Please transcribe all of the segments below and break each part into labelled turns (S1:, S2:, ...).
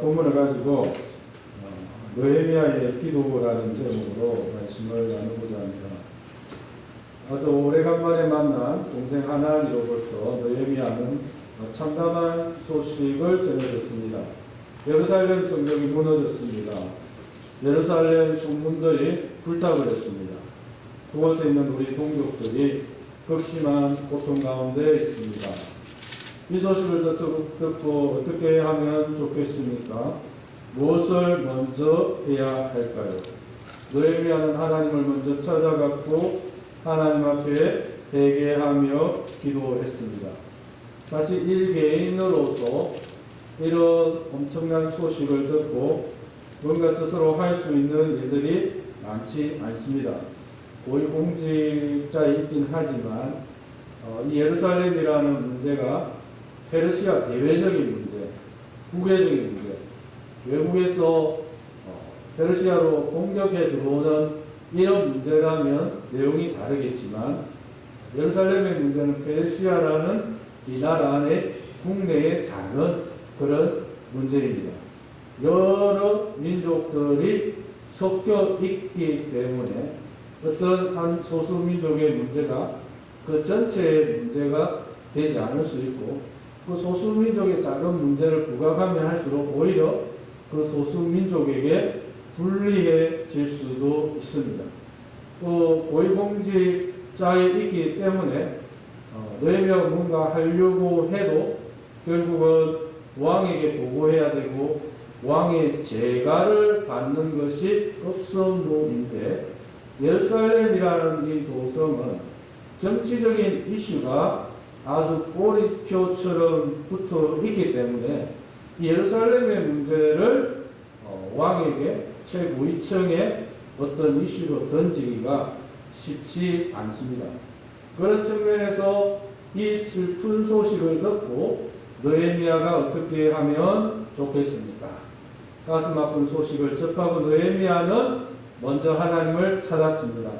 S1: 본문을 가지고 느헤미야의 기도라는 제목으로 말씀을 나누고자 합니다. 아주 오래간만에 만난 동생 하나니로부터 느헤미야는 참담한 소식을 전해졌습니다. 예루살렘 성벽이 무너졌습니다. 예루살렘 성문들이 불타버렸습니다. 그곳에 있는 우리 동족들이 극심한 고통 가운데 있습니다. 이 소식을 듣고 어떻게 하면 좋겠습니까? 무엇을 먼저 해야 할까요? 느헤미야는 하나님을 먼저 찾아갔고 하나님 앞에 회개하며 기도했습니다. 사실 일개인으로서 이런 엄청난 소식을 듣고 뭔가 스스로 할 수 있는 일들이 많지 않습니다. 고위공직자이긴 하지만 이 예루살렘이라는 문제가 페르시아 대외적인 문제, 국외적인 문제, 외국에서 페르시아로 공격해 들어오는 이런 문제라면 내용이 다르겠지만 예루살렘의 문제는 페르시아라는 이 나라 안에 국내의 작은 그런 문제입니다. 여러 민족들이 섞여 있기 때문에 어떤 한 소수 민족의 문제가 그 전체의 문제가 되지 않을 수 있고 그 소수 민족의 작은 문제를 부각하면 할수록 오히려 그 소수 민족에게 불리해질 수도 있습니다. 또 고위공직자에 있기 때문에 느헤미야가 뭔가 하려고 해도 결국은 왕에게 보고해야 되고 왕의 재가를 받는 것이 급선무인데 예루살렘이라는 이 도성은 정치적인 이슈가 아주 꼬리표처럼 붙어 있기 때문에 이 예루살렘의 문제를 왕에게 최고위층의 어떤 이슈로 던지기가 쉽지 않습니다. 그런 측면에서 이 슬픈 소식을 듣고 느헤미야가 어떻게 하면 좋겠습니까? 가슴 아픈 소식을 접하고 느헤미야는 먼저 하나님을 찾았습니다.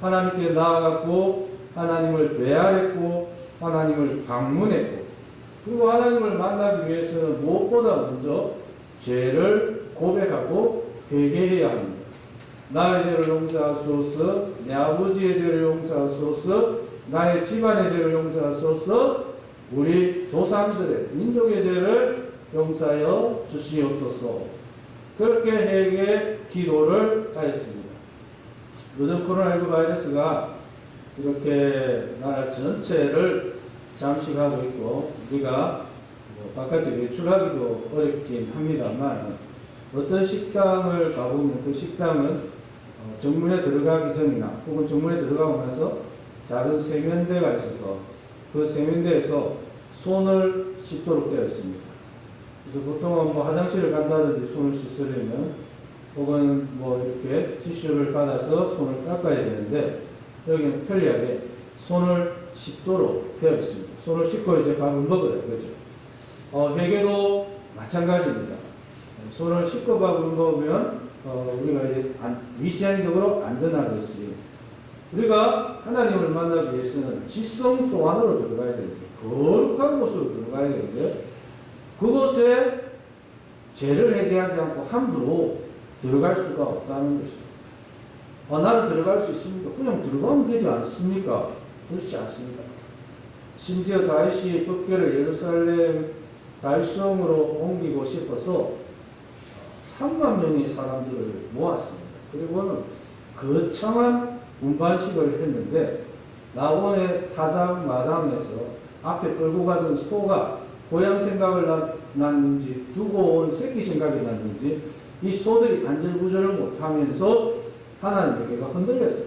S1: 하나님께 나아갔고 하나님을 배아랬고 하나님을 방문했고 그리고 하나님을 만나기 위해서는 무엇보다 먼저 죄를 고백하고 회개해야 합니다. 나의 죄를 용서하소서, 내 아버지의 죄를 용서하소서, 나의 집안의 죄를 용서하소서, 우리 조상들의 민족의 죄를 용서하여 주시옵소서. 그렇게 회개 기도를 하였습니다. 요즘 코로나19 바이러스가 이렇게 나라 전체를 잠식하고 있고 우리가 바깥에 외출하기도 어렵긴 합니다만 어떤 식당을 가보면 그 식당은 정문에 들어가기 전이나 혹은 정문에 들어가고 나서 작은 세면대가 있어서 그 세면대에서 손을 씻도록 되어 있습니다. 그래서 보통은 뭐 화장실을 간다든지 손을 씻으려면 혹은 뭐 이렇게 티슈를 받아서 손을 닦아야 되는데 여기는 편리하게 손을 씻도록 되어 있습니다. 손을 씻고 이제 밥을 먹어야 되죠. 회개도 마찬가지입니다. 손을 씻고 밥을 먹으면 우리가 이제 위생적으로 안전하듯이 우리가 하나님을 만나기 위해서는 지성소 안으로 들어가야 되는데 거룩한 곳으로 들어가야 되는데 그곳에 죄를 회개하지 않고 함부로 들어갈 수가 없다는 것입니다. 나는 들어갈 수 있습니까? 그냥 들어가면 되지 않습니까? 그렇지 않습니다. 심지어 다윗이 법궤를 예루살렘 다윗성으로 옮기고 싶어서 3만 명의 사람들을 모았습니다. 그리고는 거창한 운반식을 했는데 낙원의 타작 마당에서 앞에 끌고 가던 소가 고향 생각을 났는지 두고 온 새끼 생각이 났는지 이 소들이 안절부절을 못하면서 하나님께가 흔들렸어요.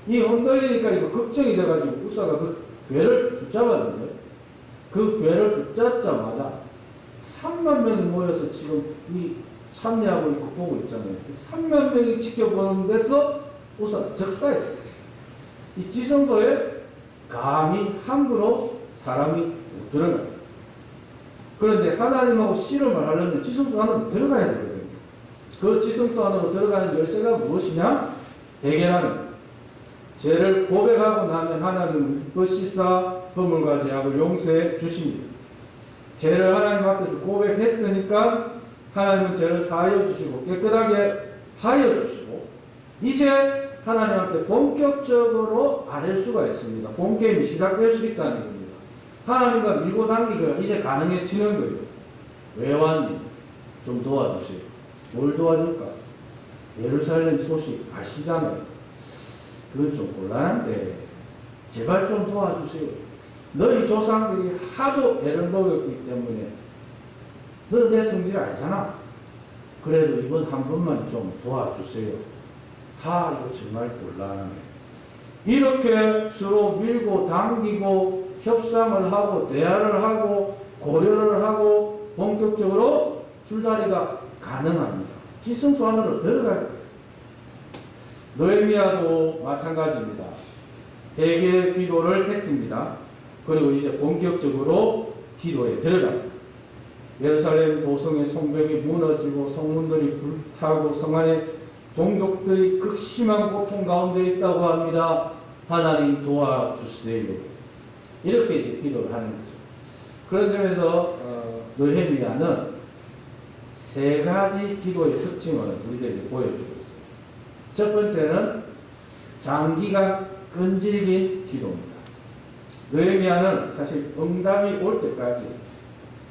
S1: 이 흔들리니까 이거 걱정이 돼가지고 우사가 그 괴를 붙잡았는데 그 괴를 붙잡자마자 3만 명이 모여서 지금 이 참여하고 있고 보고 있잖아요. 3만 명이 지켜보는 데서 우사가 적사했어요. 이 지성소에 감히 함부로 사람이 못 들어가요. 그런데 하나님하고 씨름을 하려면 지성소 안으로 들어가야 되거든요. 그 지성소 안으로 들어가는 열쇠가 무엇이냐? 회개라는 죄를 고백하고 나면 하나님은 기뻐시사 허물과 죄악을 용서해 주십니다. 죄를 하나님 앞에서 고백했으니까 하나님은 죄를 사하여 주시고 깨끗하게 하여 주시고 이제 하나님한테 본격적으로 아뢰 수가 있습니다. 본게임이 시작될 수 있다는 겁니다. 하나님과 밀고 당기기가 이제 가능해지는 거예요. 왜 왔니? 좀 도와주세요. 뭘 도와줄까? 예루살렘 소식 아시잖아요. 그건 좀 곤란한데 제발 좀 도와주세요. 너희 조상들이 하도 애를 먹였기 때문에 너 내 성질 알잖아. 그래도 이번 한 번만 좀 도와주세요. 이거 정말 곤란하네. 이렇게 서로 밀고 당기고 협상을 하고 대화를 하고 고려를 하고 본격적으로 줄다리가 가능합니다. 지성소 안으로 들어갈 거예요. 느헤미야도 마찬가지입니다. 회개 기도를 했습니다. 그리고 이제 본격적으로 기도에 들어갑니다. 예루살렘 도성의 성벽이 무너지고 성문들이 불타고 성 안에 동족들이 극심한 고통 가운데 있다고 합니다. 하나님 도와주세요. 이렇게 이제 기도를 하는 거죠. 그런 점에서 느헤미야는 세 가지 기도의 특징을 우리들에게 보여주고 있습니다. 첫 번째는 장기간 끈질긴 기도입니다. 느헤미야는 사실 응답이 올 때까지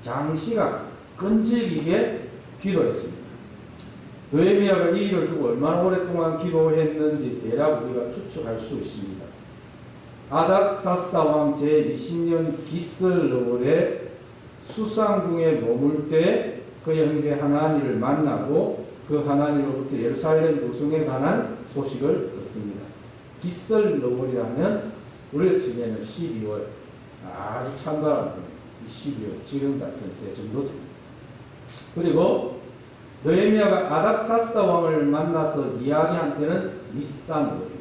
S1: 장시간 끈질기게 기도했습니다. 느헤미야가 이 일을 두고 얼마나 오랫동안 기도했는지 대략 우리가 추측할 수 있습니다. 아닥사스다 왕 제20년 기슬르월에 수상궁에 머물 때 그의 형제 하나니를 만나고 그 하나니로부터 예루살렘 도성에 관한 소식을 듣습니다. 기슬르월이라면 우리가 지내는 12월 아주 찬바람 부는 12월 지금 같은 때 정도 됩니다. 그리고 느헤미야가 아닥사스다 왕을 만나서 이야기한 때는 니산월입니다.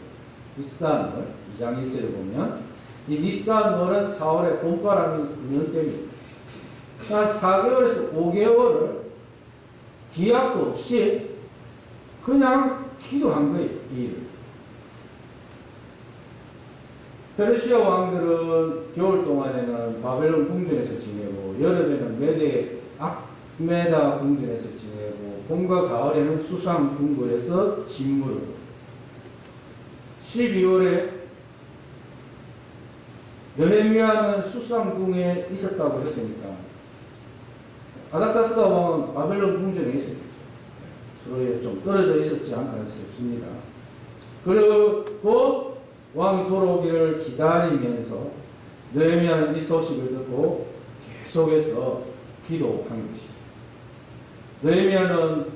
S1: 니산월 2장 1절을 보면 이 니산월은 4월에 봄바람이 부는 때입니다. 한 4개월에서 5개월을 기약도 없이 그냥 기도한 거예요. 이 일을. 페르시아 왕들은 겨울 동안에는 바벨론 궁전에서 지내고 여름에는 메대 악메다 궁전에서 지내고 봄과 가을에는 수상 궁궐에서 진무를 12월에 느헤미야는 수상궁에 있었다고 했으니까 아닥사스다 왕은 바벨론 궁전에 있었겠죠. 서로에 좀 떨어져 있었지 않을까 싶습니다. 그리고 왕이 돌아오기를 기다리면서 느헤미야는 이 소식을 듣고 계속해서 기도한 것입니다. 느헤미야는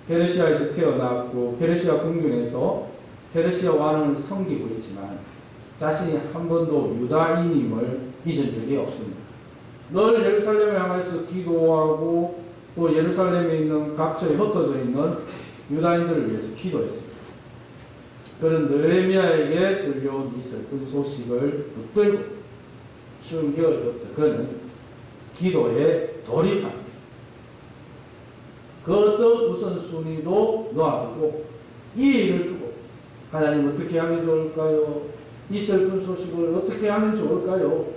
S1: 페르시아에서 태어났고 페르시아 궁전에서 페르시아 왕을 섬기고 있지만 자신이 한 번도 유다인임을 잊은 적이 없습니다. 늘 예루살렘을 향해서 기도하고 또 예루살렘에 있는 각처에 흩어져 있는 유다인들을 위해서 기도했습니다. 그는 느헤미야에게 들려온 이 슬픈 소식을 붙들고 추운 겨울부터 그는 기도에 돌입합니다. 그 어떤 우선순위도 놓아두고 이 일을 두고 하나님 어떻게 하면 좋을까요? 이 슬픈 소식을 어떻게 하면 좋을까요?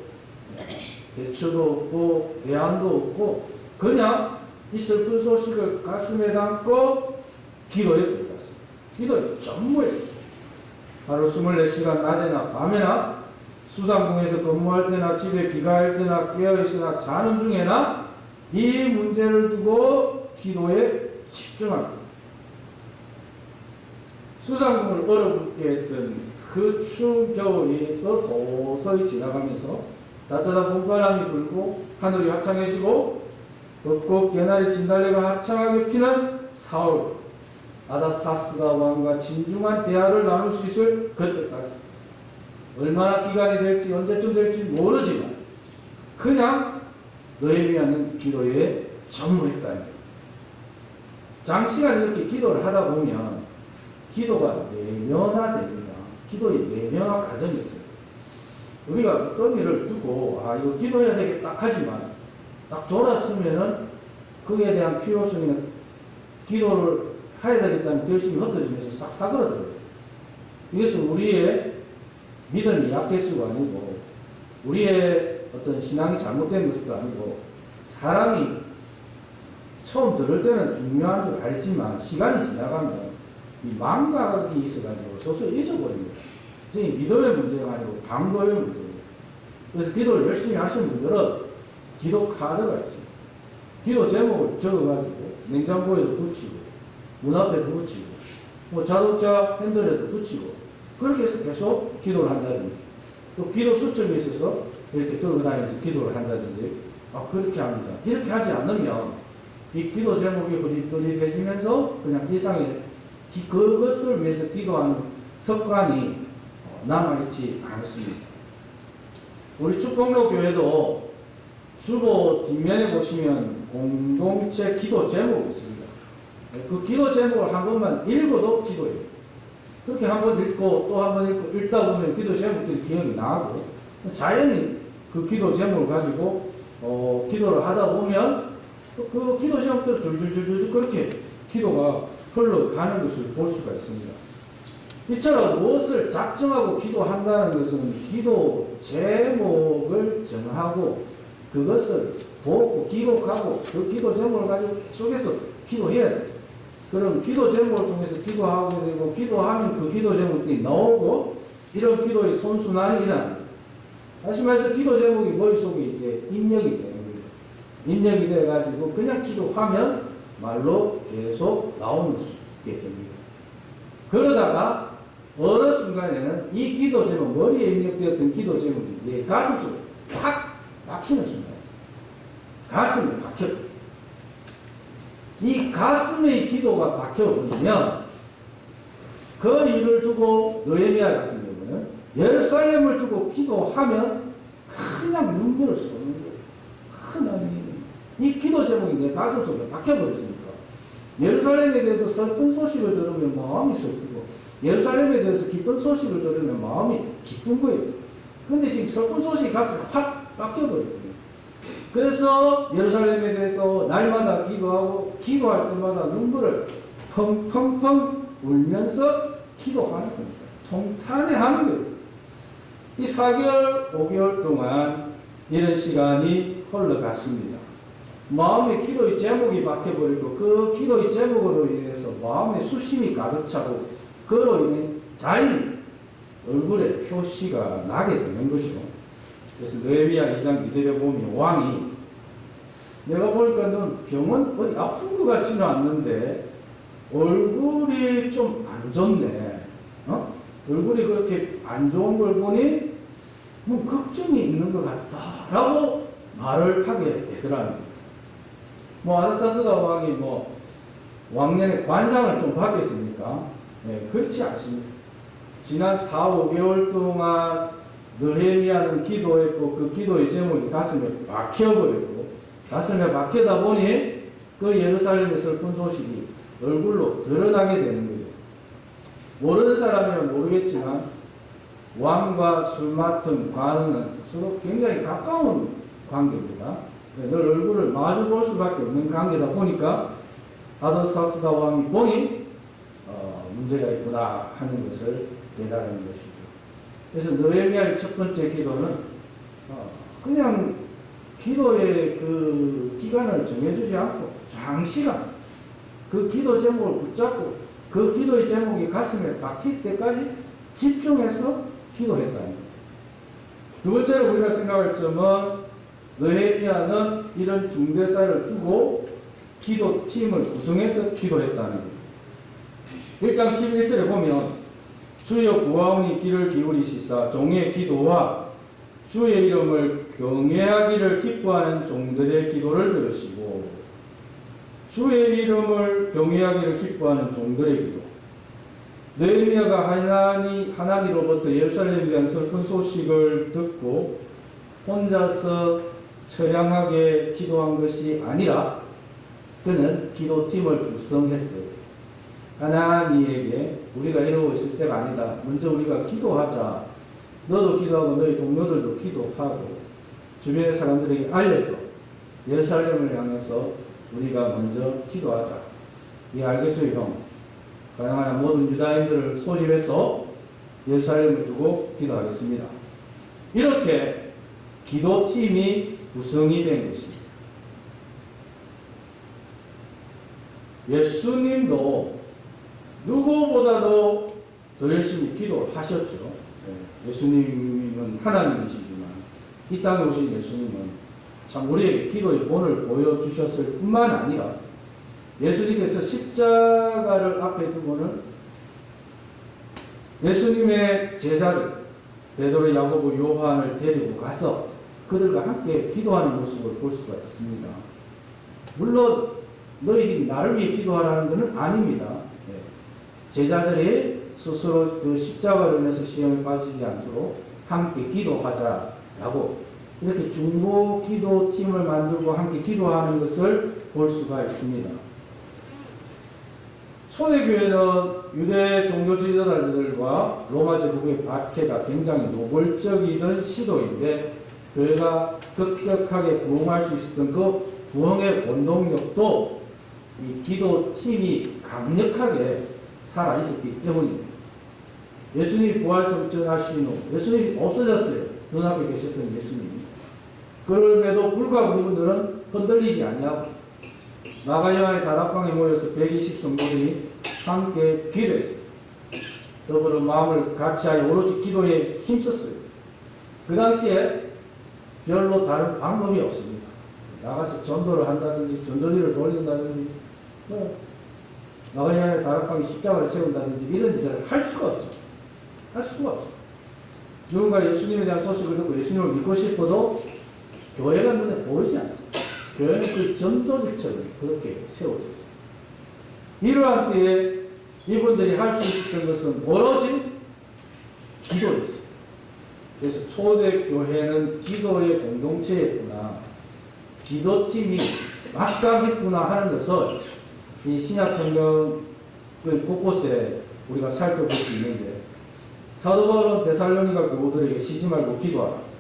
S1: 대처도 없고 대안도 없고 그냥 이 슬픈 소식을 가슴에 담고 기도에 들어갔습니다. 기도에 전무했습니다. 하루 24시간 낮에나 밤에나 수상궁에서 근무할 때나 집에 귀가할 때나 깨어있으나 자는 중에나 이 문제를 두고 기도에 집중합니다. 수상궁을 얼어붙게 했던 그 추운 겨울에서 서서히 지나가면서 따뜻한 봄바람이 불고 하늘이 화창해지고 벚꽃 개나리 진달래가 화창하게 피는 4월 아닥사스다 왕과 진중한 대화를 나눌 수 있을 그때까지 얼마나 기간이 될지 언제쯤 될지 모르지만 그냥 느헤미야는 기도에 전무했다는 거예요. 장시간 이렇게 기도를 하다 보면 기도가 내면화됩니다. 기도의 내면화 과정이 있어요. 우리가 어떤 일을 두고 이거 기도해야 되겠다 하지만 딱 돌았으면은 그에 대한 필요성이나 기도를 해야 되겠다는 결심이 흩어지면서 싹 사그러들어요. 이것은 우리의 믿음이 약해서가 아니고 우리의 어떤 신앙이 잘못된 것도 아니고 사람이 처음 들을 때는 중요한 줄 알지만 시간이 지나가면 이 망각이 있어가지고 소설 잊어버립니다. 지금 믿음의 문제가 아니고 방법의 문제입니다. 그래서 기도를 열심히 하시는 분들은 기도 카드가 있습니다. 기도 제목을 적어가지고 냉장고에도 붙이고 문 앞에도 붙이고 뭐 자동차 핸들에도 붙이고 그렇게 해서 계속 기도를 한다든지 또 기도 수첩에 있어서 이렇게 들고 다니면서 기도를 한다든지 그렇게 합니다. 이렇게 하지 않으면 이 기도 제목이 흐릿흐릿해지면서 그냥 일상에 그것을 위해서 기도하는 습관이 남아있지 않습니다. 우리 축복로 교회도 주보 뒷면에 보시면 공동체 기도 제목이 있습니다. 그 기도 제목을 한 번만 읽어도 기도예요. 그렇게 한 번 읽고 또 한 번 읽고 읽다 보면 기도 제목들이 기억이 나고 자연히 그 기도 제목을 가지고 기도를 하다 보면 그 기도 제목들 줄줄줄줄 그렇게 기도가 흘러가는 것을 볼 수가 있습니다. 이처럼 무엇을 작정하고 기도한다는 것은 기도 제목을 정하고 그것을 보고 기록하고 그 기도 제목을 가지고 속에서 기도해야 돼. 그럼 기도 제목을 통해서 기도하게 되고 기도하면 그 기도 제목들이 나오고 이런 기도의 선순환이 일어납니다. 다시 말해서 기도 제목이 머릿속에 이제 입력이 되는 거예요. 입력이 돼가지고 그냥 기도하면 말로 계속 나오는 수 있게 됩니다. 그러다가 어느 순간에는 이 기도 제목, 머리에 입력되었던 기도 제목이 내 가슴 속에 확 박히는 순간, 가슴에 박혀. 이 가슴의 기도가 박혀버리면 그 일을 두고 느헤미야 같은 경우는 예루살렘을 두고 기도하면 그냥 눈물을 쏟는 거예요. 하나님, 이 기도 제목이 내 가슴 속에 박혀버렸으니까 예루살렘에 대해서 슬픈 소식을 들으면 마음이 슬프고 예루살렘에 대해서 기쁜 소식을 들으면 마음이 기쁜 거예요. 근데 지금 슬픈 소식이 가슴에 확 박혀버렸거든요. 그래서 예루살렘에 대해서 날마다 기도하고 기도할 때마다 눈물을 펑펑펑 울면서 기도하는 겁니다. 통탄해하는 거예요. 이 4개월, 5개월 동안 이런 시간이 흘러갔습니다. 마음에 기도의 제목이 박혀버리고 그 기도의 제목으로 인해서 마음에 수심이 가득 차고 그로 인해 자연히 얼굴에 표시가 나게 되는 것이죠. 그래서 느헤미야 2장 2절에 보면 왕이 내가 보니까 넌 병은 어디 아픈 것 같지는 않는데 얼굴이 좀 안 좋네. 얼굴이 그렇게 안 좋은 걸 보니 뭐 걱정이 있는 것 같다라고 말을 하게 되더랍니다. 아닥사스다 왕이 왕년에 관상을 좀 받겠습니까? 네, 그렇지 않습니다. 지난 4, 5개월 동안 느헤미야는 기도했고 그 기도의 제목이 가슴에 박혀버렸고 가슴에 박히다 보니 그 예루살렘의 슬픈 소식이 얼굴로 드러나게 되는 거예요. 모르는 사람이면 모르겠지만 왕과 술 맡은 관은 서로 굉장히 가까운 관계입니다. 늘 얼굴을 마주 볼 수밖에 없는 관계다 보니까 아닥사스다 왕이 보니 문제가 있구나 하는 것을 깨달은 것이죠. 그래서 느헤미야의 첫 번째 기도는 그냥 기도의 그 기간을 정해주지 않고 장시간 그 기도 제목을 붙잡고 그 기도의 제목이 가슴에 박힐 때까지 집중해서 기도했다는 거예요. 두 번째로 우리가 생각할 점은 느헤미야는 이런 중대사를 두고 기도팀을 구성해서 기도했다는 거예요. 1장 11절에 보면 주여 구하오니 귀를 기울이시사 종의 기도와 주의 이름을 경외하기를 기뻐하는 종들의 기도를 들으시고 주의 이름을 경외하기를 기뻐하는 종들의 기도. 느헤미야가 하나님으로부터 예루살렘에 대한 슬픈 소식을 듣고 혼자서 처량하게 기도한 것이 아니라 그는 기도팀을 구성했어요. 하나님에게 우리가 이러고 있을 때가 아니다. 먼저 우리가 기도하자. 너도 기도하고 너희 동료들도 기도하고 주변의 사람들에게 알려서 예루살렘을 향해서 우리가 먼저 기도하자. 예, 알겠어요, 형. 가능한 모든 유다인들을 소집해서 예루살렘을 두고 기도하겠습니다. 이렇게 기도팀이 구성이 된 것입니다. 예수님도 누구보다도 더 열심히 기도하셨죠. 예수님은 하나님이시지만 이 땅에 오신 예수님은 참 우리에게 기도의 본을 보여주셨을 뿐만 아니라 예수님께서 십자가를 앞에 두고는 예수님의 제자들 베드로, 야고보, 요한을 데리고 가서 그들과 함께 기도하는 모습을 볼 수가 있습니다. 물론 너희들이 나를 위해 기도하라는 것은 아닙니다. 제자들이 스스로 그 십자가로 인해서 시험에 빠지지 않도록 함께 기도하자라고 이렇게 중보 기도팀을 만들고 함께 기도하는 것을 볼 수가 있습니다. 초대교회는 유대 종교 지도자들과 로마 제국의 박해가 굉장히 노골적이던 시도인데 교회가 급격하게 부흥할 수 있었던 그 부흥의 원동력도 이 기도팀이 강력하게 살아있었기 때문입니다. 예수님이 부활성 전하신 후 예수님이 없어졌어요. 눈앞에 계셨던 예수님이. 그럼에도 불구하고 이분들은 흔들리지 아니하고 나가야의 다락방에 모여서 120 성도들이 함께 기도했어요. 더불어 마음을 같이하여 오로지 기도에 힘썼어요. 그 당시에 별로 다른 방법이 없습니다. 나가서 전도를 한다든지 전도지를 돌린다든지 나가야의 다락방에 십자가를 세운다든지 이런 일을 할 수가 없죠. 할 수가 없죠. 누군가 예수님에 대한 소식을 듣고 예수님을 믿고 싶어도 교회가 눈에 보이지 않습니다. 교회는 그 전조직처럼 그렇게 세워져 있습니다. 이러한 때에 이분들이 할 수 있었던 것은 오로지 기도였습니다. 그래서 초대교회는 기도의 공동체였구나, 기도팀이 막강했구나 하는 것을 이 신약성경 곳곳에 우리가 살펴볼 수 있는데, 사도 바울은 데살로니가 교우들에게 쉬지 말고 기도하라,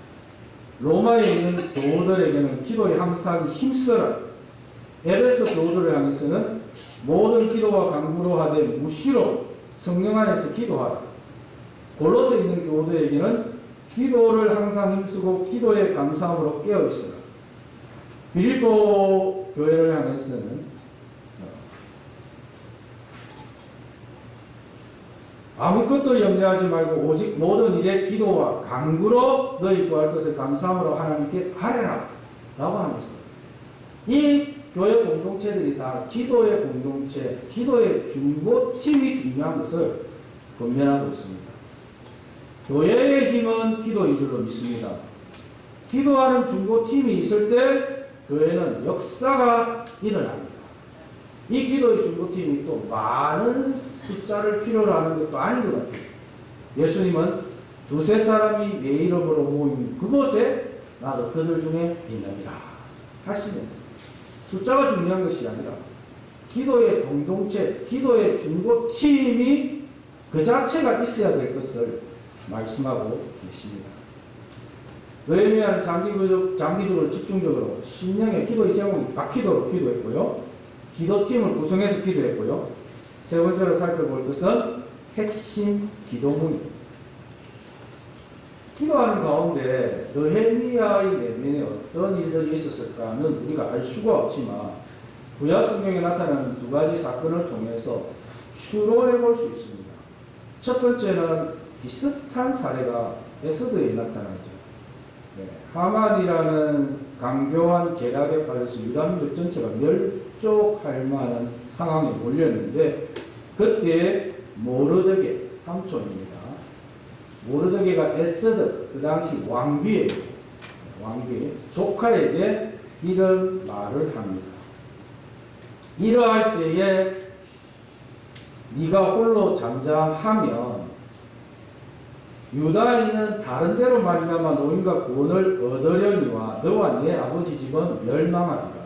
S1: 로마에 있는 교우들에게는 기도에 항상 힘써라, 에베소 교우들을 향해서는 모든 기도와 간구로 하되 무시로 성령 안에서 기도하라, 골로새 있는 교우들에게는 기도를 항상 힘쓰고 기도에 감사함으로 깨어있으라, 빌립보 교회를 향해서는 아무것도 염려하지 말고 오직 모든 일에 기도와 간구로 너희 구할 것을 감사함으로 하나님께 아뢰라 라고 하면서 이 교회 공동체들이 다 기도의 공동체, 기도의 중보팀이 중요한 것을 권면하고 있습니다. 교회의 힘은 기도인 줄로 믿습니다. 기도하는 중보팀이 있을 때 교회는 역사가 일어납니다. 이 기도의 중보팀이 또 많은 숫자를 필요로 하는 것도 아닌 것 같아요. 예수님은 두세 사람이 내 이름으로 모인 그곳에 나도 그들 중에 있느니라 하시면서 숫자가 중요한 것이 아니라 기도의 공동체, 기도의 중보팀이 그 자체가 있어야 될 것을 말씀하고 계십니다. 느헤미야는 장기적으로 집중적으로 신령의 기도의 제목이 바뀌도록 기도했고요. 기도팀을 구성해서 기도했고요. 세 번째로 살펴볼 것은 핵심 기도문입니다. 기도하는 가운데 느헤미야의 내면에 어떤 일들이 있었을까는 우리가 알 수가 없지만 구약 성경에 나타나는 두 가지 사건을 통해서 추론해 볼 수 있습니다. 첫 번째는 비슷한 사례가 에스더에 나타나죠. 하만이라는 강교한 계략에 빠져서 유다민족 전체가 멸족할 만한 상황에 몰렸는데 그때 모르드게 삼촌입니다. 모르드게가 에스더 그 당시 왕비 조카에게 이런 말을 합니다. 이러할 때에 네가 홀로 잠잠하면 유다에 있는 다른 데로 말미암아 노인과 구원을 얻으려니와 너와 네 아버지 집은 멸망하리라.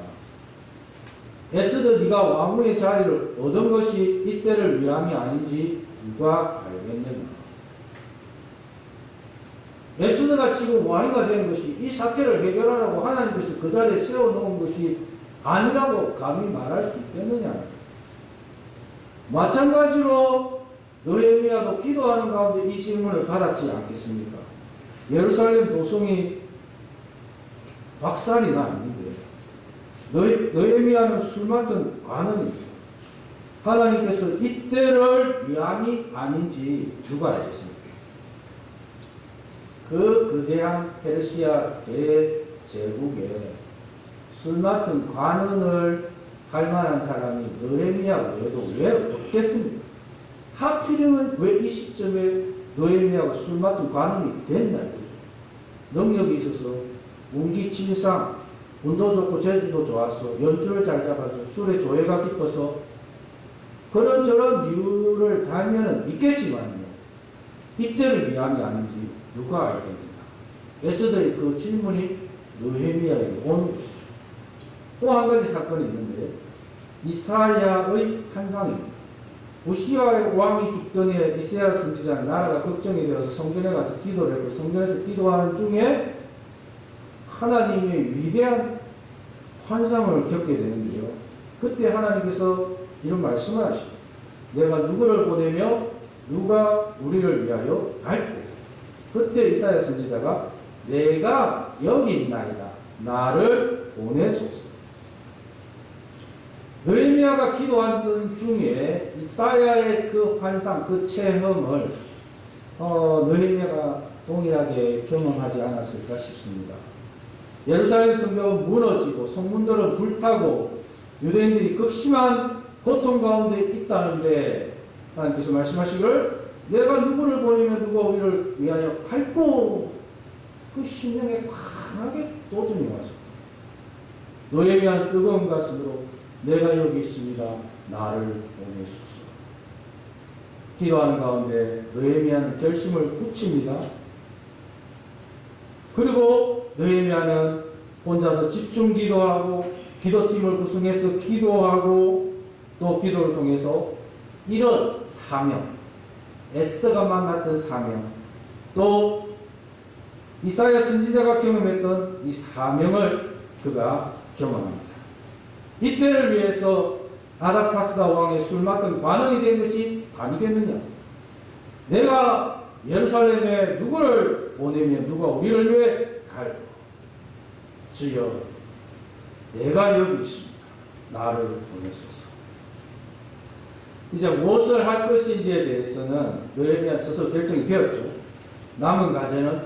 S1: 에스더 네가 왕후의 자리를 얻은 것이 이때를 위함이 아닌지 누가 알겠느냐. 에스더가 지금 왕이가 되는 것이 이 사태를 해결하라고 하나님께서 그 자리에 세워놓은 것이 아니라고 감히 말할 수 있겠느냐. 마찬가지로 느헤미야도 기도하는 가운데 이 질문을 받았지 않겠습니까? 예루살렘 도성이 박살이 났는데 느헤미야는 술 맡은 관원입니다. 하나님께서 이때를 위함이 아닌지 누가 알겠습니까? 그 거대한 페르시아 대제국에 술 맡은 관원을 할 만한 사람이 느헤미야 외에도 왜 없겠습니까? 하필이면 왜 이 시점에 느헤미야가 술 맡은 관원이 됐나 이거죠. 능력이 있어서 운기친상, 운도 좋고 재주도 좋았어, 연주를 잘 잡아서 술에 조예가 깊어서 그런저런 이유를 달면은 있겠지만요. 이때를 위함이 아닌지 누가 알겠느냐. 에스더의 그 질문이 느헤미야에게 오는 것이죠. 또 한 가지 사건이 있는데 이사야의 환상입니다. 우시야 왕이 죽던 해 이사야 선지자는 나라가 걱정이 되어서 성전에 가서 기도를 했고 성전에서 기도하는 중에 하나님의 위대한 환상을 겪게 되는데요. 그때 하나님께서 이런 말씀을 하시고 내가 누구를 보내며 누가 우리를 위하여 갈고 그때 이사야 선지자가 내가 여기 있나이다. 나를 보내소서. 느헤미야가 기도하는 중에 이사야의 그 환상, 그 체험을 느헤미야가 동일하게 경험하지 않았을까 싶습니다. 예루살렘 성벽은 무너지고 성문들은 불타고 유대인들이 극심한 고통 가운데 있다는데 하나님께서 말씀하시기를 내가 누구를 보내면 누가 우리를 위하여 갈고 그 심령에 강하게 도전이 와서 느헤미야는 뜨거운 가슴으로 내가 여기 있습니다. 나를 보내소서. 기도하는 가운데 느헤미야는 결심을 굳힙니다. 그리고 느헤미야는 혼자서 집중 기도하고 기도팀을 구성해서 기도하고 또 기도를 통해서 이런 사명, 에스더가 만났던 사명, 또 이사야 선지자가 경험했던 이 사명을 그가 경험합니다. 이때를 위해서 아닥사스다 왕의 술 맡은 관원이 된 것이 아니겠느냐? 내가 예루살렘에 누구를 보내면 누가 우리를 위해 갈까? 주여, 내가 여기 있습니다. 나를 보내소서. 이제 무엇을 할 것인지에 대해서는 느헤미야 스스로 결정이 되었죠. 남은 과제는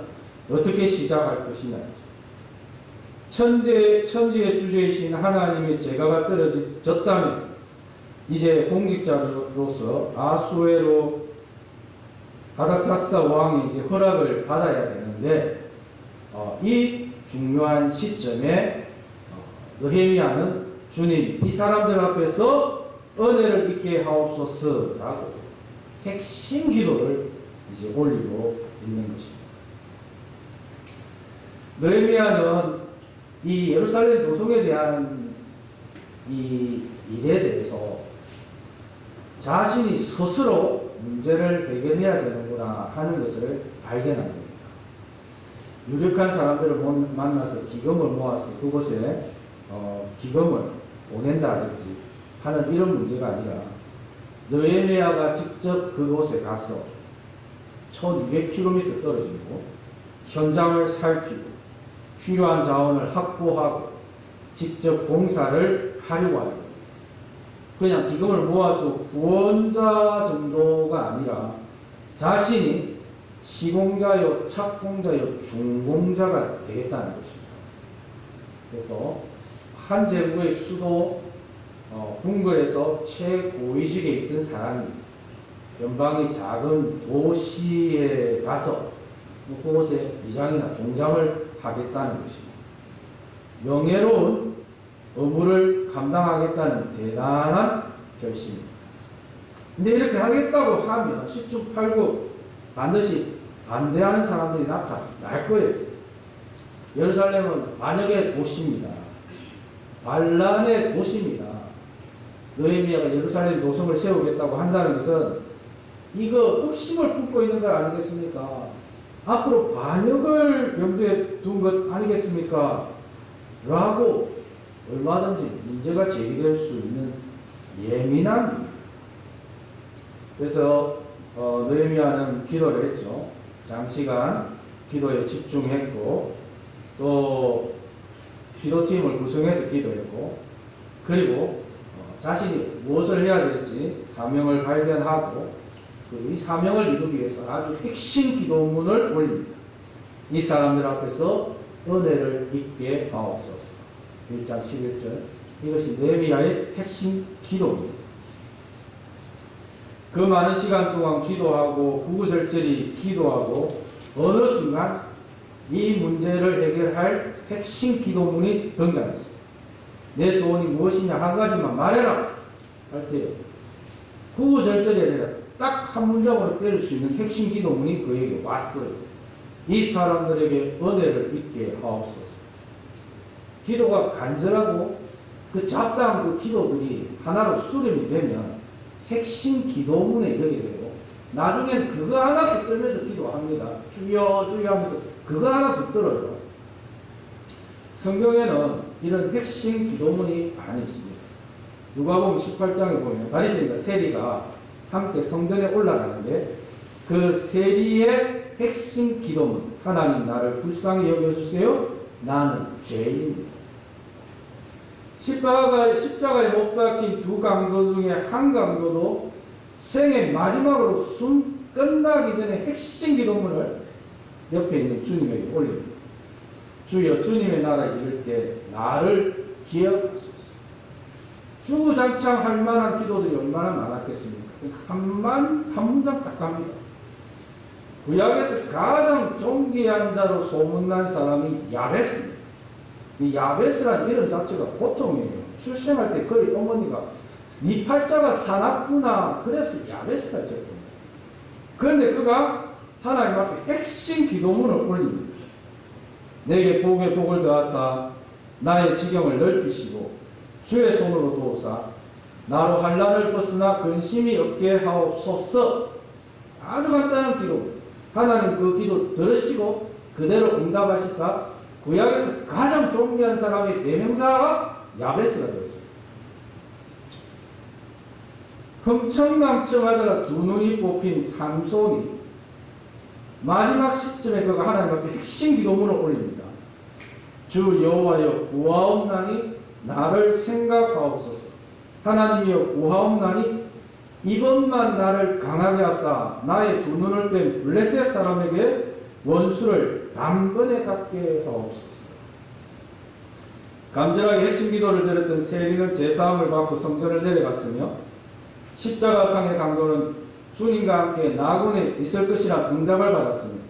S1: 어떻게 시작할 것이냐. 천지의 주제이신 하나님의 제가가 떨어졌다면 이제 공직자로서 아수에로 아닥사스다 왕이 이제 허락을 받아야 되는데 이 중요한 시점에 느헤미야는 주님 이 사람들 앞에서 은혜를 입게 하옵소서라고 핵심 기도를 이제 올리고 있는 것입니다. 느헤미야는 이 예루살렘 도성에 대한 이 일에 대해서 자신이 스스로 문제를 해결해야 되는구나 하는 것을 발견합니다. 유력한 사람들을 만나서 기금을 모아서 그곳에 기금을 보낸다든지 하는 이런 문제가 아니라 느헤미야가 직접 그곳에 가서 1200km 떨어지고 현장을 살피고 필요한 자원을 확보하고 직접 공사를 하려고 합니다. 그냥 기금을 모아서 구원자 정도가 아니라 자신이 시공자요, 착공자요, 중공자가 되겠다는 것입니다. 그래서 한 제국의 수도 궁궐에서 최고위직에 있던 사람이 연방의 작은 도시에 가서 그곳에 이장이나 동장을 하겠다는 것입니다. 명예로운 의무를 감당하겠다는 대단한 결심입니다. 근데 이렇게 하겠다고 하면 10중 8구 반드시 반대하는 사람들이 나타날 거예요. 예루살렘은 반역의 도시입니다. 반란의 도시입니다. 느헤미야가 예루살렘 도성을 세우겠다고 한다는 것은 이거 흑심을 품고 있는 것 아니겠습니까? 앞으로 반역을 염두에 둔 것 아니겠습니까? 라고 얼마든지 문제가 제기될 수 있는 예민한 일입니다. 그래서 느헤미야는 기도를 했죠. 장시간 기도에 집중했고 또 기도팀을 구성해서 기도했고 그리고 자신이 무엇을 해야 될지 사명을 발견하고 이 사명을 이루기 위해서 아주 핵심 기도문을 올립니다. 이 사람들 앞에서 은혜를 입게 하옵소서. 1장 11절. 이것이 느헤미야의 핵심 기도입니다. 그 많은 시간 동안 기도하고 구구절절히 기도하고 어느 순간 이 문제를 해결할 핵심 기도문이 등장했습니다. 내 소원이 무엇이냐 한 가지만 말해라 할 때 구구절절이 아니라 딱 한 문장으로 때릴 수 있는 핵심 기도문이 그에게 왔어요. 이 사람들에게 은혜를 입게 하옵소서. 기도가 간절하고 그 잡다한 그 기도들이 하나로 수렴이 되면 핵심 기도문에 이르게 되고 나중에는 그거 하나 붙들면서 기도합니다. 주여 주여 하면서 그거 하나 붙들어요. 성경에는 이런 핵심 기도문이 많이 있습니다. 누가복음 18장에 보면 바리새인과 세리가 함께 성전에 올라가는데 그 세리의 핵심 기도문, 하나님 나를 불쌍히 여겨주세요. 나는 죄인입니다. 십자가에 못 박힌 두 강도 중에 한 강도도 생의 마지막으로 숨 끝나기 전에 핵심 기도문을 옆에 있는 주님에게 올립니다. 주여 주님의 나라 이를 때 나를 기억하소서. 주구장창 할 만한 기도들이 얼마나 많았겠습니까? 한 문장 딱 갑니다. 구약에서 가장 존귀한 자로 소문난 사람이 야베스입니다. 이 야베스라는 이름 자체가 고통이에요. 출생할 때 거의 어머니가 네 팔자가 사납구나 그래서 야베스가 지었습니다. 그런데 그가 하나님 앞에 핵심 기도문을 올립니다. 내게 복에 복을 더하사 나의 지경을 넓히시고 주의 손으로 도우사 나로 환난을 벗으나 근심이 없게 하옵소서. 아주 간단한 기도. 하나님 그 기도 들으시고 그대로 응답하시사 구약에서 가장 존귀한 사람의 대명사가 야베스가 되었습니다. 흥청망청하다가 두 눈이 뽑힌 삼손이 마지막 시점에 그가 하나님 앞에 핵심 기도문을 올립니다. 주 여호와여 구하옵나니 나를 생각하옵소서. 하나님이여 구하옵나니 이번만 나를 강하게 하사 나의 두 눈을 뺀 블레셋 사람에게 원수를 단번에 갚게 하옵소서. 간절하게 핵심 기도를 드렸던 세리는 제사함을 받고 성전을 내려갔으며 십자가상의 강도는 주님과 함께 나군에 있을 것이라 응답을 받았습니다.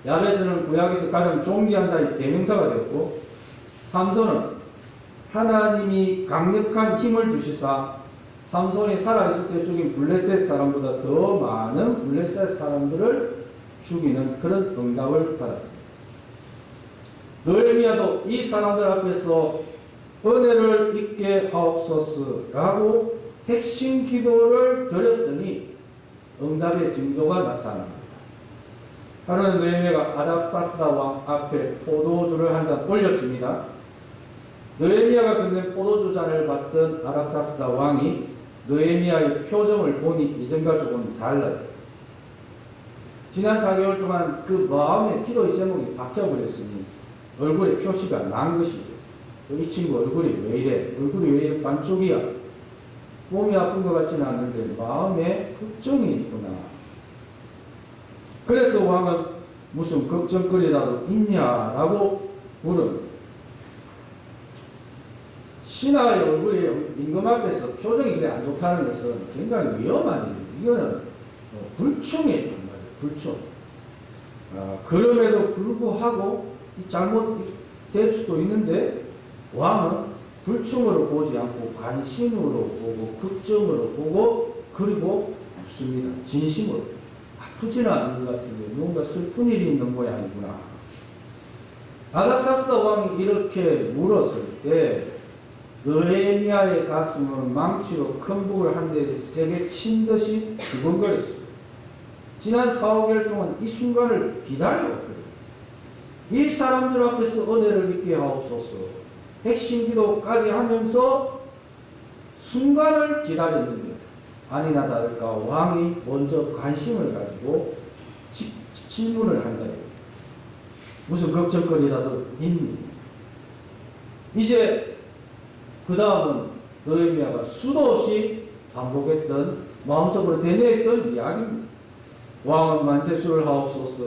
S1: 야베스는 구약에서 가장 존귀한 자의 대명사가 되었고 삼손은 하나님이 강력한 힘을 주시사 삼손이 살아있을 때 죽인 블레셋 사람보다 더 많은 블레셋 사람들을 죽이는 그런 응답을 받았습니다. 느헤미야도 이 사람들 앞에서 은혜를 입게 하옵소서라고 핵심 기도를 드렸더니 응답의 징조가 나타납니다. 하루는 느헤미야가 아닥사스다 왕 앞에 포도주를 한 잔 올렸습니다. 느헤미야가 건넨 포도주 잔을 받던 아닥사스다 왕이 느헤미야의 표정을 보니 이전과 조금 달라요. 지난 4개월 동안 그 마음의 기도의 제목이 바뀌어버렸으니 얼굴에 표시가 난 것이죠. 이 친구 얼굴이 왜 이래? 얼굴이 왜 이래 반쪽이야? 몸이 아픈 것 같지는 않는데 마음에 걱정이 있구나. 그래서 왕은 무슨 걱정거리라도 있냐라고 물은 신하의 얼굴이 임금 앞에서 표정이 그래 안 좋다는 것은 굉장히 위험한 일입니다. 이거는 불충이에요. 불충. 그럼에도 불구하고 잘못될 수도 있는데 왕은 불충으로 보지 않고 관심으로 보고 걱정으로 보고 그리고 묻습니다. 진심으로. 아프지는 않은 것 같은데 뭔가 슬픈 일이 있는 모양이구나. 아닥사스다 왕이 이렇게 물었을 때 느헤미야의 가슴은 망치로 큰 북을 한 대 세게 친 듯이 두근거렸습니다. 지난 4, 5개월 동안 이 순간을 기다려왔거든요. 이 사람들 앞에서 은혜를 입게 하옵소서. 핵심 기도까지 하면서 순간을 기다렸는데 아니나 다를까 왕이 먼저 관심을 가지고 질문을 한다. 무슨 걱정거리라도 있니? 이제 그 다음은 느헤미야가 수도 없이 반복했던, 마음속으로 되뇌했던 이야기입니다. 왕은 만세수를 하옵소서.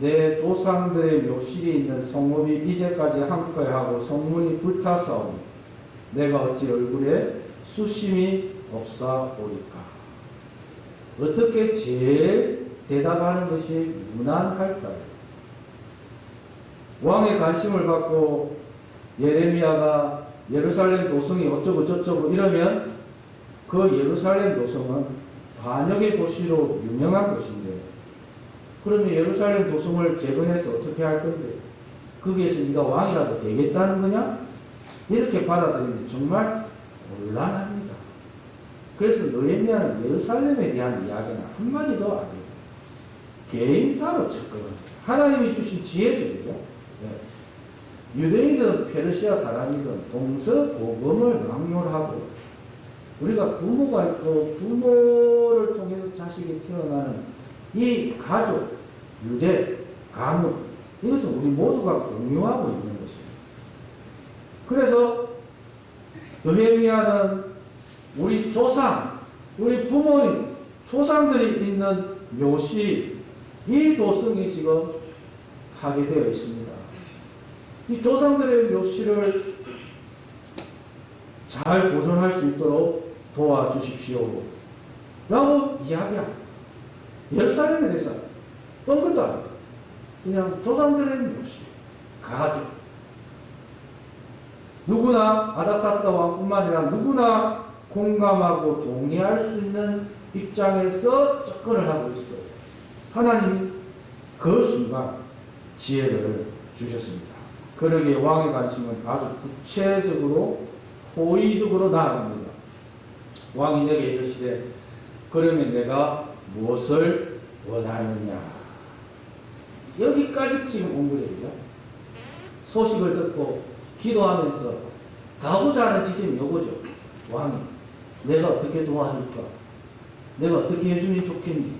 S1: 내 조상들의 묘실이 있는 성읍이 이제까지 한가하고 성문이 불타사오니 내가 어찌 얼굴에 수심이 없사오리까. 어떻게 제일 대답하는 것이 무난할까요? 왕의 관심을 받고 예레미야가 예루살렘 도성이 어쩌고 저쩌고 이러면 그 예루살렘 도성은 반역의 도시로 유명한 것인데, 그러면 예루살렘 도성을 재건해서 어떻게 할 건데 거기에서 네가 왕이라도 되겠다는 거냐? 이렇게 받아들이면 정말 곤란합니다. 그래서 느헤미야는 예루살렘에 대한 이야기는 한마디도 안 해요. 개인사로 접근합니다. 하나님이 주신 지혜적이죠. 네. 유대인이든 페르시아 사람이든 동서고금을 막론하고, 우리가 부모가 있고 부모를 통해서 자식이 태어나는 이 가족, 유대, 가문, 이것은 우리 모두가 공유하고 있는 것입니다. 그래서 느헤미야는 우리 조상, 우리 부모님, 조상들이 있는 묘시, 이 도성이 지금 파괴되어 있습니다. 이 조상들의 묘시를 잘 보존할 수 있도록 도와주십시오 라고 이야기합니다. 예루살렘에 대해서 뻔것도 아니에요. 그냥 조상들의 묘시, 가족. 누구나, 아닥사스다 왕뿐만 아니라 누구나 공감하고 동의할 수 있는 입장에서 접근을 하고 있어요. 하나님이 그 순간 지혜를 주셨습니다. 그러기에 왕의 관심은 아주 구체적으로 호의적으로 나아갑니다. 왕이 내게 이르시되 그러면 내가 무엇을 원하느냐. 여기까지 지금 온 거예요. 소식을 듣고 기도하면서 가고자 하는 지점이 요거죠. 왕이 내가 어떻게 도와줄까? 내가 어떻게 해주면 좋겠니?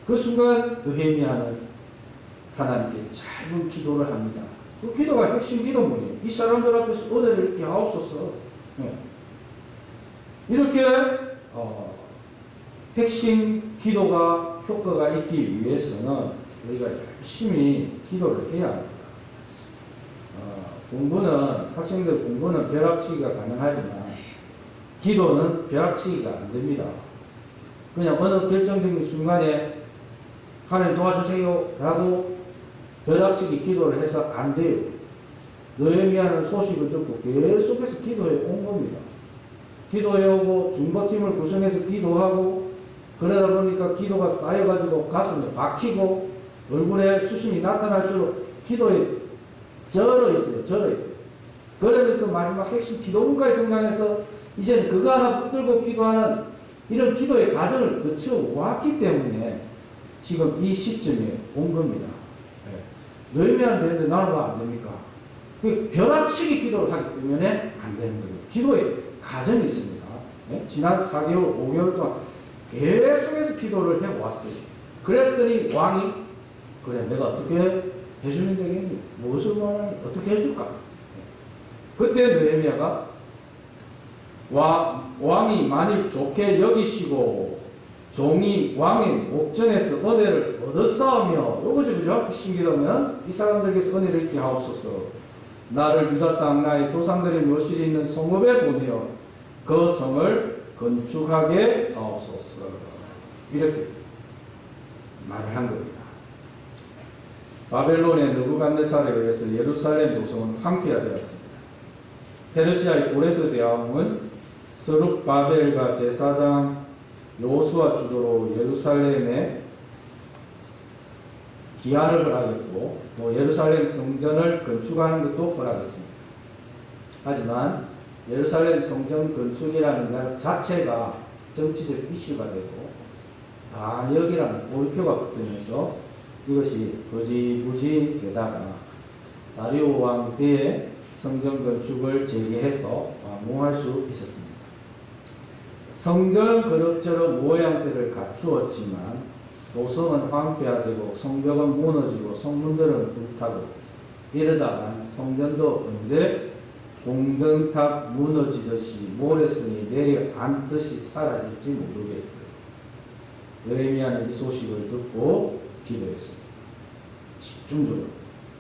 S1: 그 순간 느헤미야는 하나님께 짧은 기도를 합니다. 그 기도가 핵심 기도문이에요. 이 사람들 앞에서 은혜를 이렇게 하옵소서. 네. 이렇게 핵심 기도가 효과가 있기 위해서는 우리가 열심히 기도를 해야 합니다. 학생들 공부는 벼락치기가 가능하지만 기도는 벼락치기가 안 됩니다. 그냥 어느 결정적인 순간에 하나님 도와주세요 라고 벼락치기 기도를 해서 안 돼요. 느헤미야는 소식을 듣고 계속해서 기도해 온 겁니다. 기도해 오고 중보팀을 구성해서 기도하고, 그러다 보니까 기도가 쌓여가지고 가슴에 박히고 얼굴에 수심이 나타날 줄로 기도에 절어 있어요. 그러면서 마지막 핵심 기도문까지 등장해서 이제는 그거 하나 붙들고 기도하는 이런 기도의 과정을 거쳐 왔기 때문에 지금 이 시점에 온 겁니다. 느헤미야는 되는데 나는 왜 안 됩니까? 벼락치기 기도를 하기 때문에 안 되는 거예요. 기도의 과정이 있습니다. 지난 4개월, 5개월 동안 계속해서 기도를 해왔어요. 그랬더니 왕이 그래 내가 어떻게 해주면 되겠니? 무엇을 원하니? 어떻게 해줄까? 그때 느헤미야가 왕이 만일 좋게 여기시고 종이 왕의 목전에서 은혜를 얻었사오며, 요거죠, 그죠? 신기도면 이 사람들에게서 은혜를 있게 하옵소서. 나를 유다 땅 나의 조상들의 묘실이 있는 성읍에 보내어 그 성을 건축하게 하옵소서. 이렇게 말을 한 겁니다. 바벨론의 느부갓네살에 의해서 예루살렘 도성은 황폐화되었습니다. 페르시아의 고레스 대왕은 스룹바벨과 제사장 여호수아 주도로 예루살렘에 기한을 허락했고 또 예루살렘 성전을 건축하는 것도 허락했습니다. 하지만 예루살렘 성전 건축이라는 것 자체가 정치적 이슈가 되고 반역이라는 골표가 붙으면서 이것이 거지부지 되다가 다리오 왕 때에 성전 건축을 재개해서 완공할 수 있었습니다. 성전은 그럭저럭 모양새를 갖추었지만 도성은 황폐화되고 성벽은 무너지고 성문들은 불타고 이러다가 성전도 언제 공등탑 무너지듯이 모래성이 내려앉듯이 사라질지 모르겠어요. 느헤미야는 이 소식을 듣고 기도했습니다. 집중적으로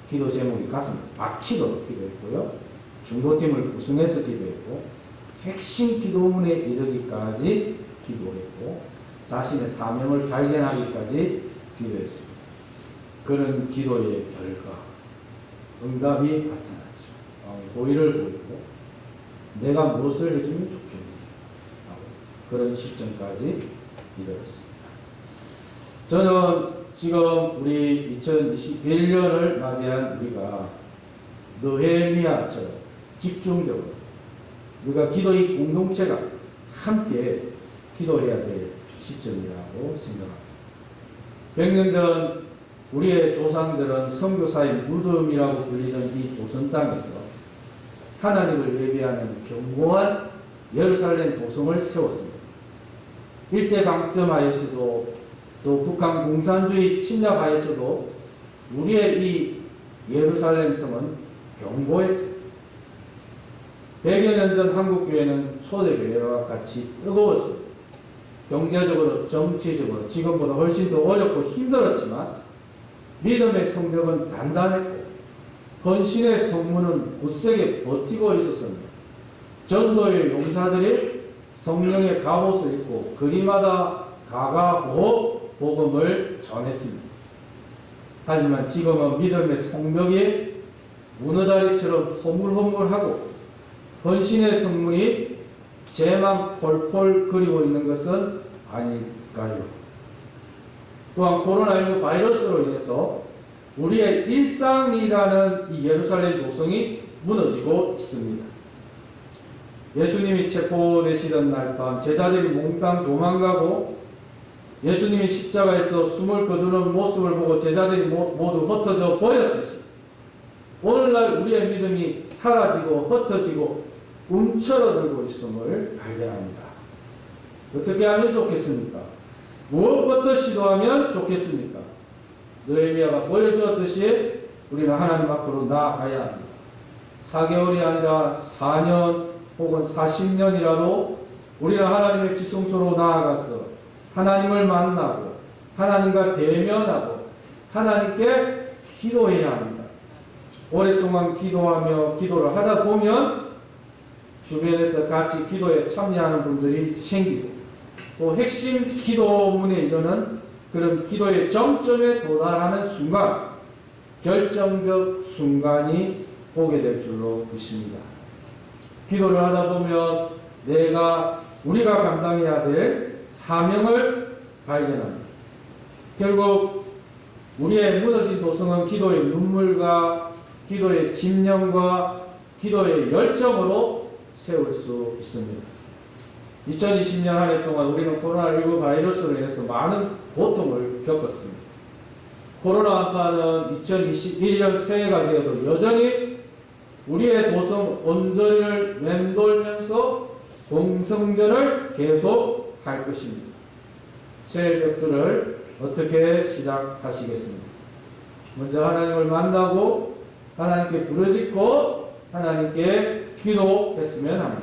S1: 기도 제목이 가슴 박히도록 기도했고요. 중보팀을 구성해서 기도했고 핵심 기도문에 이르기까지 기도했고 자신의 사명을 발견하기까지 기도했습니다. 그런 기도의 결과 응답이 나타났죠. 보이를 보이고 내가 무엇을 해주면 좋겠는가 그런 시점까지 이르렀습니다. 저는 지금 우리 2021년을 맞이한 우리가 느헤미야처럼 집중적으로 우리가 기도의 공동체가 함께 기도해야 될 시점이라고 생각합니다. 100년 전 우리의 조상들은 선교사의 무덤이라고 불리던 이 조선 땅에서 하나님을 예배하는 견고한 예루살렘 도성을 세웠습니다. 일제강점하에서도 또 북한 공산주의 침략하에서도 우리의 이 예루살렘 성은 견고했습니다. 100여 년 전 한국교회는 초대교회와 같이 뜨거웠습니다. 경제적으로 정치적으로 지금보다 훨씬 더 어렵고 힘들었지만 믿음의 성벽은 단단했고 헌신의 성문은 굳세게 버티고 있었습니다. 전도의 용사들이 성령의 갑옷을 입고 거리마다 가가호흡 복음을 전했습니다. 하지만 지금은 믿음의 성벽이 무너다리처럼 허물허물하고 헌신의 성문이 재만 폴폴 그리고 있는 것은 아닐까요? 또한 코로나19 바이러스로 인해서 우리의 일상이라는 이 예루살렘 도성이 무너지고 있습니다. 예수님이 체포되시던 날 밤 제자들이 몽땅 도망가고 예수님이 십자가에서 숨을 거두는 모습을 보고 제자들이 모두 흩어져 버렸듯이 오늘날 우리의 믿음이 사라지고 흩어지고 움츠러들고 있음을 발견합니다. 어떻게 하면 좋겠습니까? 무엇부터 시도하면 좋겠습니까? 느헤미야가 보여주었듯이 우리는 하나님 앞으로 나아가야 합니다. 4개월이 아니라 4년 혹은 40년이라도 우리는 하나님의 지성소로 나아가서 하나님을 만나고 하나님과 대면하고 하나님께 기도해야 합니다. 오랫동안 기도하며 기도를 하다 보면 주변에서 같이 기도에 참여하는 분들이 생기고 또 핵심 기도문에 이르는 그런 기도의 정점에 도달하는 순간 결정적 순간이 오게 될 줄로 믿습니다. 기도를 하다 보면 우리가 감당해야 될 사명을 발견합니다. 결국 우리의 무너진 도성은 기도의 눈물과 기도의 집념과 기도의 열정으로 세울 수 있습니다. 2020년 한 해 동안 우리는 코로나19 바이러스로 인해서 많은 고통을 겪었습니다. 코로나 한파는 2021년 새해가 되어도 여전히 우리의 도성 온전을 맴돌면서 공성전을 계속할 것입니다. 새해 벽들을 어떻게 시작하시겠습니까? 먼저 하나님을 만나고 하나님께 부르짖고 하나님께 기도했으면 합니다.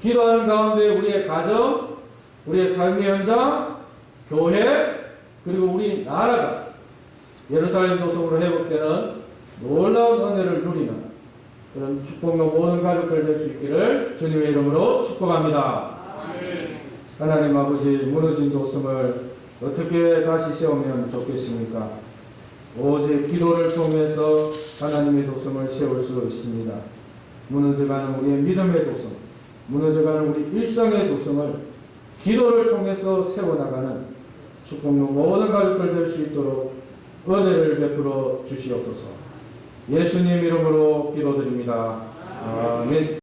S1: 기도하는 가운데 우리의 가정, 우리의 삶의 현장, 교회, 그리고 우리 나라가 예루살렘 도성으로 회복되는 놀라운 은혜를 누리는 그런 축복의 모든 가족들 될 수 있기를 주님의 이름으로 축복합니다. 하나님 아버지, 무너진 도성을 어떻게 다시 세우면 좋겠습니까? 오직 기도를 통해서 하나님의 도성을 세울 수 있습니다. 무너져가는 우리의 믿음의 도성, 무너져가는 우리 일상의 도성을 기도를 통해서 세워나가는 축복의 모든 가족들 될 수 있도록 은혜를 베풀어 주시옵소서. 예수님 이름으로 기도드립니다. 아멘.